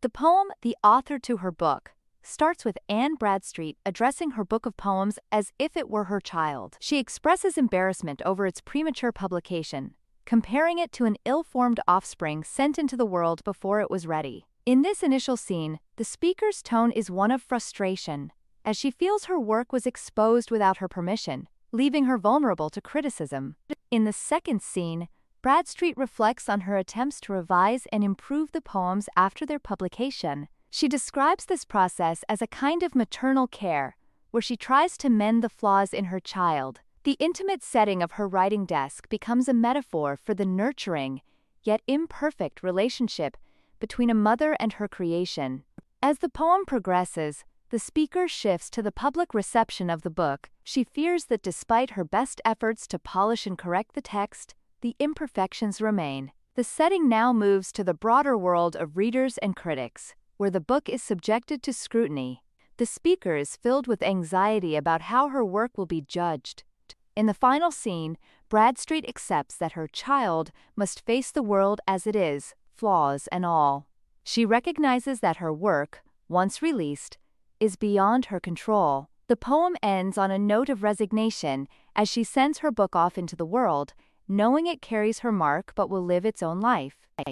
The poem, The Author to Her Book, starts with Anne Bradstreet addressing her book of poems as if it were her child. She expresses embarrassment over its premature publication, comparing it to an ill-formed offspring sent into the world before it was ready. In this initial scene, the speaker's tone is one of frustration, as she feels her work was exposed without her permission, leaving her vulnerable to criticism. In the second scene, Bradstreet reflects on her attempts to revise and improve the poems after their publication. She describes this process as a kind of maternal care, where she tries to mend the flaws in her child. The intimate setting of her writing desk becomes a metaphor for the nurturing, yet imperfect relationship between a mother and her creation. As the poem progresses, the speaker shifts to the public reception of the book. She fears that despite her best efforts to polish and correct the text, the imperfections remain. The setting now moves to the broader world of readers and critics, where the book is subjected to scrutiny. The speaker is filled with anxiety about how her work will be judged. In the final scene, Bradstreet accepts that her child must face the world as it is, flaws and all. She recognizes that her work, once released, is beyond her control. The poem ends on a note of resignation as she sends her book off into the world, knowing it carries her mark but will live its own life.